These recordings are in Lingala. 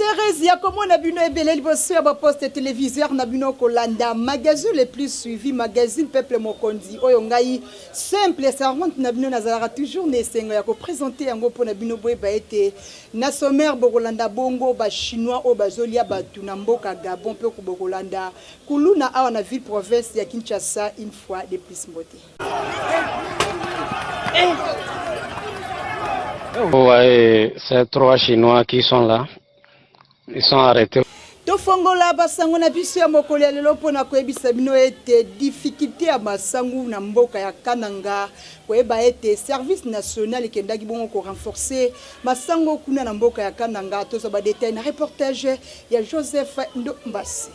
Zérez, ya comme on a vu nos belles bosses à poste téléviseur, na bino Kolanda, magazine les plus suivis, magazine Peuple Mokondi, Oyongai, simple et servante na bino Nazara toujours nesengo ya ko présenter yango pour na bino boy ba été na sommaire Bokolanda bongo ba chinois o bazolia ba tunamboka Gabon pe ko Bokolanda, kuluna awa na ville province ya Kinshasa une fois de plus mbote. Ouais, c'est trois Chinois qui sont là. Ils sont arrêtés. Tofongola basango na biso ya mokoli ya lelo pona koyebisa bino ete difficulté ya basangu na mboka ya Kananga koyeba ete service national ekendaki bongo ko renforcer basango kuna na mboka ya Kananga toza ba détail na reportage ya Joseph Ndombasi.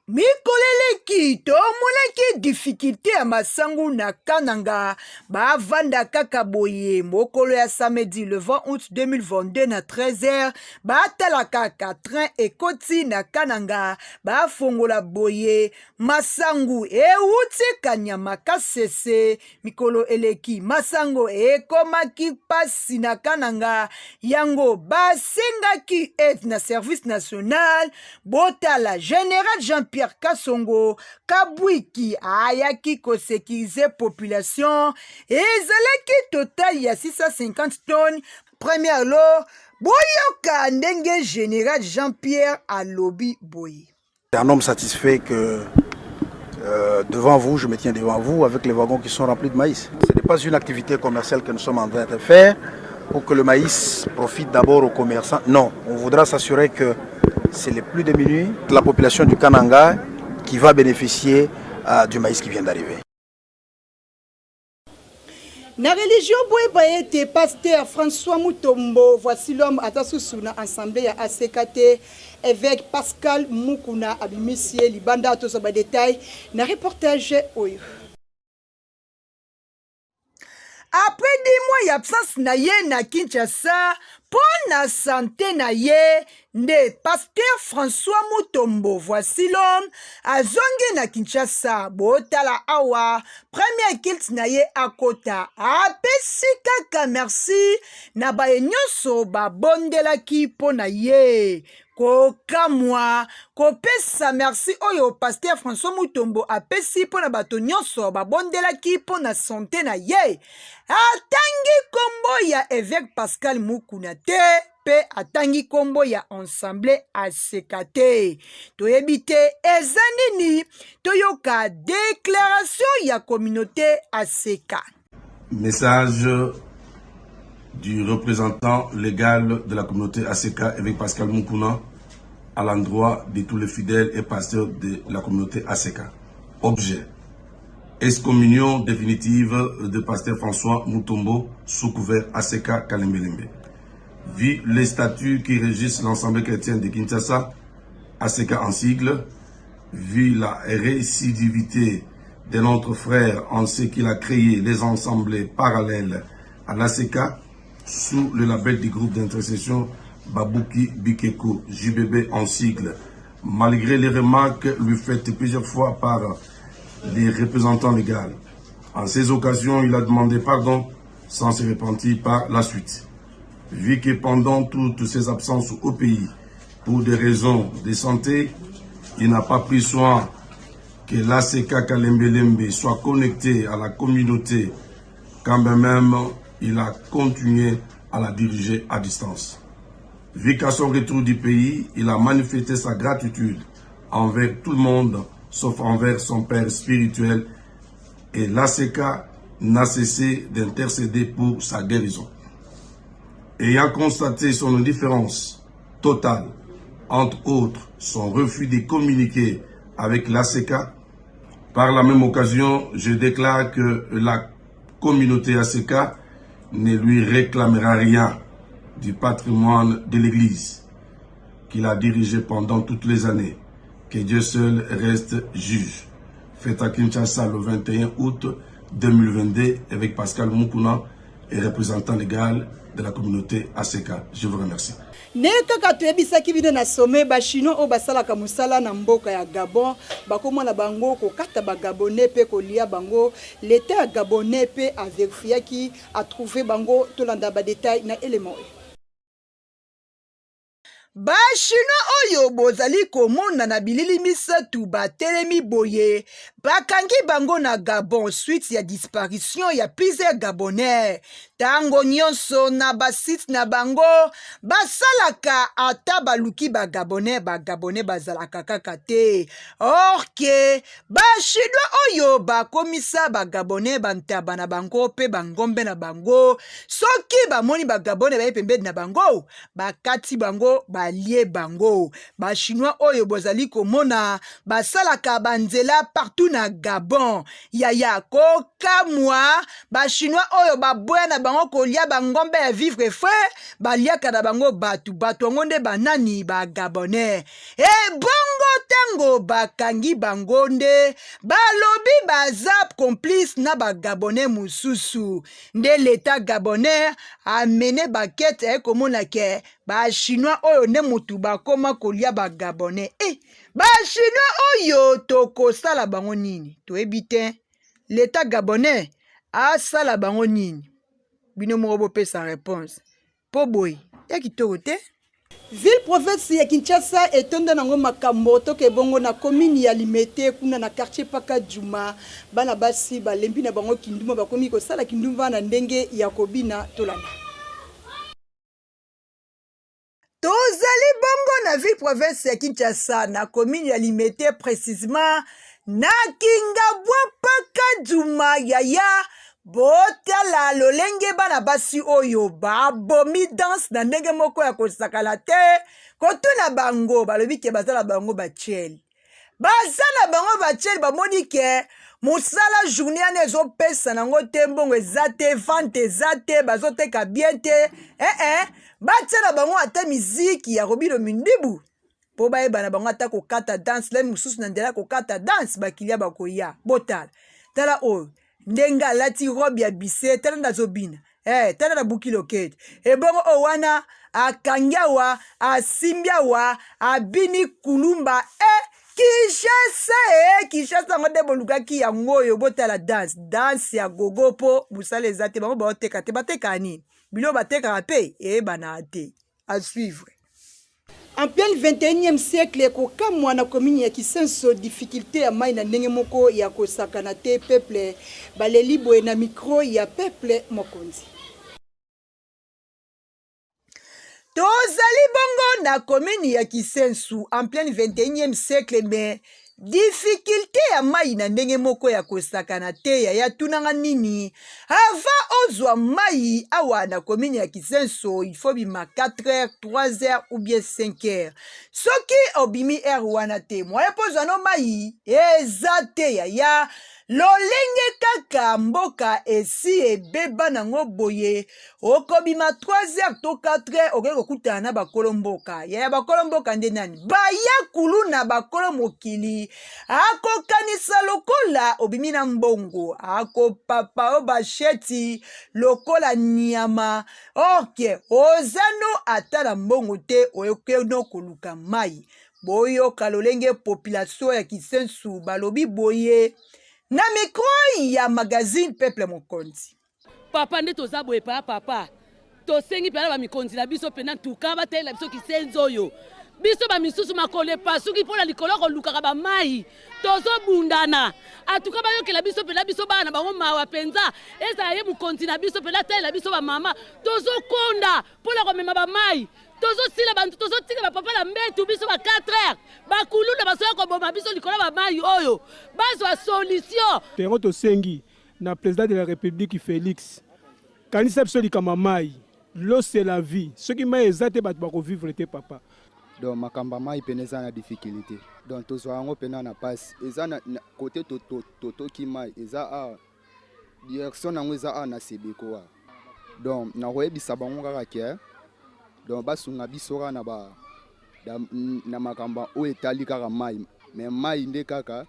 Mikoleleki to monaki difficulté ya masangu na Kananga ba vanda kaka boye mokolo ya samedi le 20 août 2022 na 13h ba tala kaka train ekoti na Kananga ba fongola boye masangu euti kanyama kasese mikolo eleki masango ekomaki pasi na Kananga yango basengaki et na service national botala général Jean-Pierre Kasongo Kabwiki ayaki kosekize population ezalaki total ya 650 tonnes première lot boyoka ndenge général Jean-Pierre alobi boye. C'est un homme satisfait que devant vous, je me tiens devant vous avec les wagons qui sont remplis de maïs. Ce n'est pas une activité commerciale que nous sommes en train de faire pour que le maïs profite d'abord aux commerçants. Non, on voudra s'assurer que c'est les plus démunis de la population du Kananga qui va bénéficier du maïs qui vient d'arriver. Na religion boye baete pasteur François Mutombo, voici l'homme atasusu na assemblée ya ACKT évêque Pascal Mukuna abimisie libanda tozo ba détail na reportage oyo. Après 10 mois d'absence na ye na Kinshasa, pour la santé na ye, ne pasteur François Mutombo, voici l'homme, a zonge na Kinshasa, botala awa, premier kilt na ye akota, apesi kaka merci, na baye nyoso ba bondelaki po na ye. Kokamwa, kopesa merci oyo pasteur François Mutombo apesi po na bato nyonso babondelaki po na santé na ye. Atangi kombo ya évêque Pascal Mukuna te pe atangi kombo ya ensemble ACKT. Toyebite ezanini toyoka déclaration ya communauté ACK. Message du représentant légal de la communauté ACK avec Pascal Mukuna à l'endroit de tous les fidèles et pasteurs de la communauté ACK. Objet: excommunion définitive de pasteur François Mutombo sous couvert ACK Kalembelembe. Vu les statuts qui régissent l'ensemble chrétien de Kinshasa, ACK en sigle, vu la récidivité de notre frère en ce qu'il a créé les ensembles parallèles à l'ACK, sous le label du groupe d'intercession Babouki Bikeko, JBB en sigle, malgré les remarques lui faites plusieurs fois par les représentants légaux. En ces occasions, il a demandé pardon sans se repentir par la suite. Vu que pendant toutes ses absences au pays, pour des raisons de santé, il n'a pas pris soin que l'ACK Kalembelembe soit connecté à la communauté, quand même il a continué à la diriger à distance. Vu qu'à son retour du pays, il a manifesté sa gratitude envers tout le monde, sauf envers son père spirituel, et l'ACK n'a cessé d'intercéder pour sa guérison. Ayant constaté son indifférence totale, entre autres son refus de communiquer avec l'ACK, par la même occasion, je déclare que la communauté ACK ne lui réclamera rien du patrimoine de l'Église qu'il a dirigé pendant toutes les années. Que Dieu seul reste juge. Fait à Kinshasa le 21 août 2022 avec Pascal Mukuna et représentant légal de la communauté ACK. Je vous remercie. Kaka toyebisaki bino na sommet ba chino o basalaka musala na mboka ya Gabon bakomona bango kokata ba gabonais pe kolia bango l'état gabonais pe a vérifié qui a trouvé bango tolanda ba détail na élément. Bachinois oyo bozali komona na bilili misatu batelemi boye bakangi bango na Gabon suite ya disparition ya plusieurs Gabonais. Tango nyonso na basite na bango basalaka ata baluki Gabonais bazalaka kaka te. Orke Bachinois oyo bakomisa Gabonais bantaba na bango pe bangombe na bango. Soki bamoni Gabonais baye pembeni na bango bakati bango balie bango. Bachinois oyo bozali komona basalaka banzela partout na Gabon. Yaya kokamwa Bachinois oyo baboya na bango kolia bangombe ya vivre frais baliaka na bango batu yango nde banani Gabonais. Bongo tango bakangi bango nde balobi baza complice na Gabonais mususu. Nde l'État Gabonais amene bakete komona ke Bachinois oyo nde mutu bakoma kolia Gabonais. Bachinois oyo tokosala bango nini? Toyebi te. L'État Gabonais asala bango nini? Bino moko bopesa réponse. Po boy, ya kitoko te? Ville province ya Kinshasa etonda nango makambo toke bongo na commune ya Limete kuna na quartier Paka Juma bana basi balembi na bango kinduma bakomi kosala kinduma na ndenge ya kobina tolanda. Tozali bongo na ville province ya Kinshasa na commune ya Limete précisément na Kingabwa Paka Juma yaya botala lolenge bana basi oyo babomi danse na ndenge moko ya kosakala te kotuna bango balobi ke bazala bango bacheli bazala bango bacheli bamoni ke musala journée ane ezopesa nango te mbongo eza te vente eza te bazoteka bien te batiela bango ata miziki ya Robino Mindibu po bayeba na bango ata kokata danse le mosusu na nzela kokata danse bakilia bakoya botala tala oyo ndenga lati robe ya bise tala nazobina tala na buki lokete ebongo owana akangiawa asimbiawa abini kulumba Kinshasa ngo de bolukaki yango oyo botala danse ya gogo po busala eza te bango baoteka te bateka nini bilo bateka pe bana te à suivre. En plein 21e siècle, kokamwa na commune ya Kisenso difficulté ya mai na ndenge moko ya kosakana te peuple baleli boye na micro ya peuple mokonzi. Tozali bongo na commune ya Kisenso en plein 21e siècle mais difficulté ya mai na ndenge moko ya kosakana te ya tunanga nini avant ozwa mai awa na commune ya Kisenso il faut bima 4h 3h ou bien 5h soki obimi heure wana te moya pozwa no mai eza te ya lolenge kaka mboka esi ebeba nango boye okobima 3h to 4h oke kokutana na bakolo mboka ya bakolo mboka nde nani baya kulu na bakolo mokili akokanisa lokola obimi na mbongo akopapa o basheti lokola nyama orke ozano ata na mbongo te oyoke no koluka mai boyoka lolenge population ya Kisenso balobi boye na micro ya magazine Peuple Mokonzi. Papa nde toza boye pa papa. Tosengi pela ba mikonzi na biso pena tuka ba tela biso Kisenzo yo. Biso ba misusu makole pasuki pola likolo ko lukaka ba mai. Tozo bundana. Atuka ba yokela biso pela biso bana bango mawa penza. Eza ye mukonzi na biso pela tela biso ba mama. Tozo konda pola ko mema ba mai. Tozo sila bantu tozo tika ba papa la mbetu biso ba 4h bakulu na baso ko boma biso likolo ba mai oyo bazo solution tengo to sengi na président de la République Félix kanisa biso likama mai l'eau c'est la vie ce qui mai ezate bat ba ko vivre te papa donc makamba mai peneza na difficulté donc tozo yango pena na passe eza na côté toto ki mai eza a direction nango eza na sebeko donc na koyebisa bango kaka ke donc basunga bisora na ba na makamba o etali kaka mai mais mai nde kaka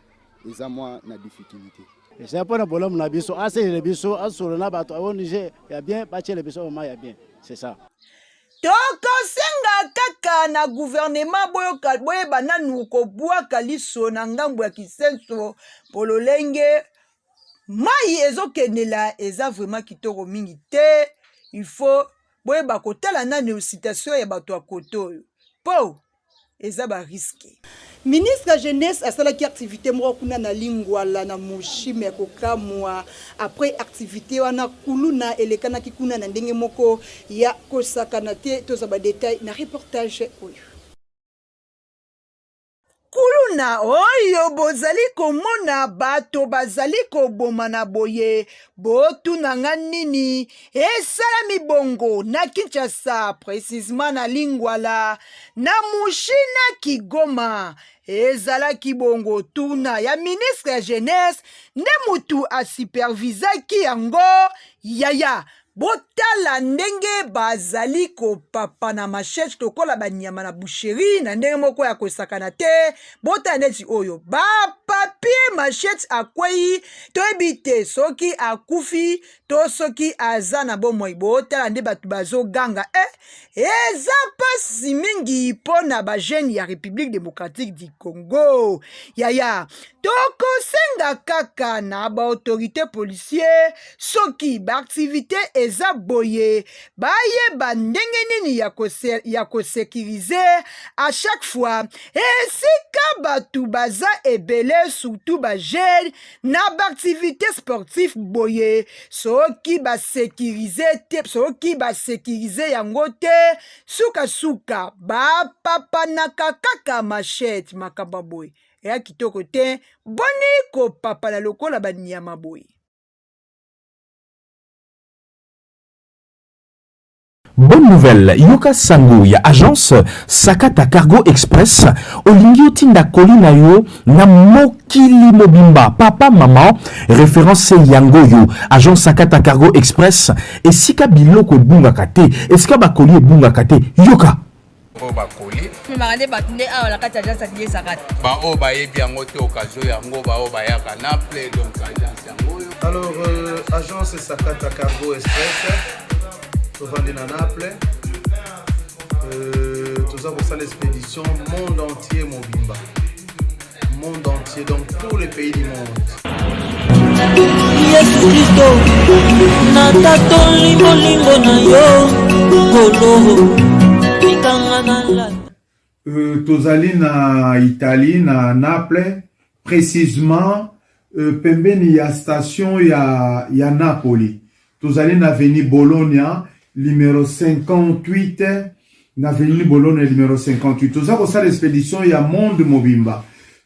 eza mwa na difficulté c'est pas na problème na biso assez le biso asolo na bato au Niger ya bien bache le biso mai ya bien c'est ça tokosenga kaka na gouvernement boye bananu kobwaka liso na ngambo ya Kisenso pololenge mai ezokendela eza vraiment kitoko mingi te il faut boye bakotala nani citation ya bato ya koto oyo po eza ba risque. Ministre de jeunesse a salaki activité moko kuna na Lingwala na Mushime kokamwa après activité wana kuluna elekana kikuna na ndenge moko ya kosakana te tozaba détail na reportage oyo. Kuluna oyo bozali komona bato bazali koboma na boye botunanga nini esala mibongo na Kinshasa précisément na Lingwala na Mushina Kigoma ezalaki bongo tuna ya ministre ya jeunesse nde mutu asupervisaki yango yaya botala ndenge bazali kopapa na machete tokola banyama na boucherie na ndenge moko ya kosakana te botala neti oyo ba papier machete akwei toyebi te soki akufi to soki aza na bomoi botala nde bato bazoganga eza pasi mingi mpo na bajene ya République démocratique du Congo yaya tokosenga kaka na baautorité policier soki baaktivité eza boye bayeba ndenge nini ya kosekirize à chaque fois esika batu baza ebele surtout bajene na baaktivité sportive boye soki basekirize te soki basekirize yango te suka bapapanaka kaka machete makamba boye eya kitoko te boni kopapala lokola banyama boye. Bonne nouvelle, Yoka Sango ya agence Sakata Cargo Express olingi otinda kolina yo na mokili mobimba papa maman référence yango yo agence Sakata Cargo Express esika biloko bunga kate esika bakoli ebunga kate yoka o bakoli magane batunde awa la kati agence ya Sakata ba o ba yebi yango te occasion yango ba o ba yaka na play donc agence yango yo. Alors agence Sakata Cargo Express Vendre à Naples, tout ça pour ça l'expédition monde entier Mobimba, monde entier donc tous les pays du monde. Tozali na Italie na Naples précisément pembeni ya station ya Napoli. Tozali na avenue Bologna numéro 58 na avenue Bologna numéro 58. Tout ça pour ça l'expédition il y a monde mobimba.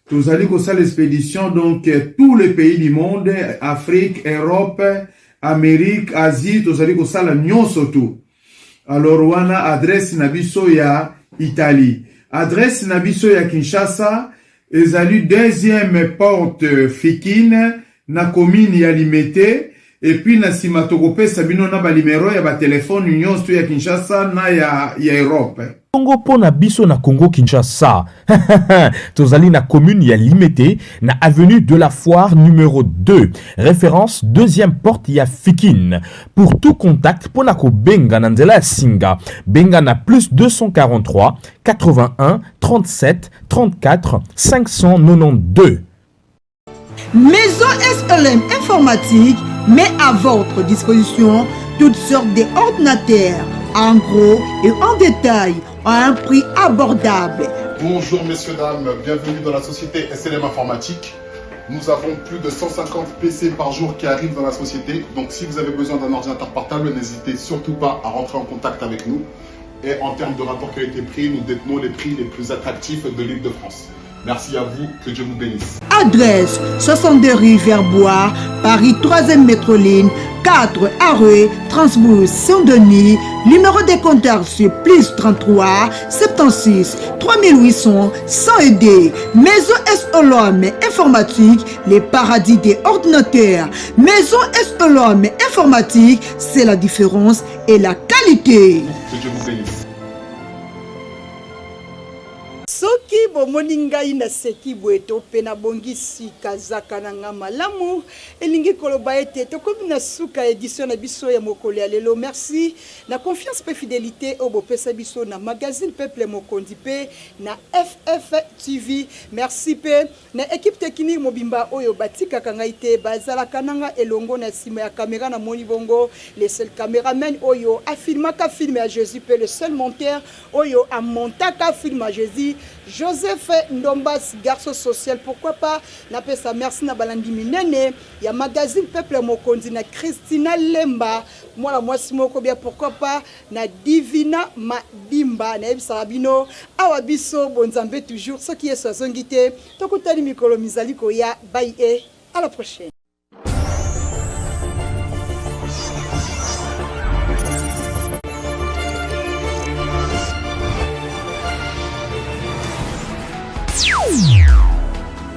Tout ça pour ça l'expédition donc tous les pays du monde, Afrique, Europe, Amérique, Asie, tout ça pour ça la nyon surtout. Alors wana adresse nabiso ya Italie. Adresse nabiso ya Kinshasa, ezali deuxième porte Fikine na commune ya Limete. Et puis na simatoko sabino na ba numéro ya ba téléphone union sto ya Kinshasa na ya Europe. Congo pona biso na Congo Kinshasa. Tozali na commune ya Limete na avenue de la Foire numéro 2. Référence deuxième porte ya Fikine. Pour tout contact pona ko benga na nzela ya Singa. Benga na plus 243 81 37 34 592. Maison SLM Informatique met à votre disposition toutes sortes d'ordinateurs, en gros et en détail, à un prix abordable. Bonjour messieurs, dames, bienvenue dans la société SLM Informatique. Nous avons plus de 150 PC par jour qui arrivent dans la société. Donc si vous avez besoin d'un ordinateur portable, n'hésitez surtout pas à rentrer en contact avec nous. Et en termes de rapport qualité-prix, nous détenons les prix les plus attractifs de l'île de France. Merci à vous, que Dieu vous bénisse. Adresse 62 rue Verbois, Paris 3e métro ligne, 4 Arreux, Transbourg, Saint-Denis. Numéro de compteur sur plus 33 76 3800 100 Maison SLM Informatique, les paradis des ordinateurs. Maison SLM Informatique, c'est la différence et la qualité. Que Dieu vous bénisse. soki bomoni ngai naseki boye to mpe nabongisi kazaka na nga malamu elingi koloba ete tokomi na suka édition na biso ya mokolo ya lelo. Merci na confiance mpe fidélité oyo bopesa biso na magazine Peuple Mokondi mpe na FF TV. Merci mpe na équipe technique mobimba oyo batikaka ngai te bazalaka nanga elongo na nsima ya caméra na moni bongo le seul caméraman oyo afilmaka film ya Jésus mpe le seul monteur oyo amontaka film ya Jésus Joseph Ndombas, garçon social, pourquoi pas. Napesa merci na balandi minene ya magazine Peuple Mokondi na Christina Lemba, moi la mwasi moko bien pourquoi pas na Divina Madimba na ebisa bino awabiso bonzambe toujours ce qui est sozongité tokutali mikolo mizali ko ya bye et à la prochaine.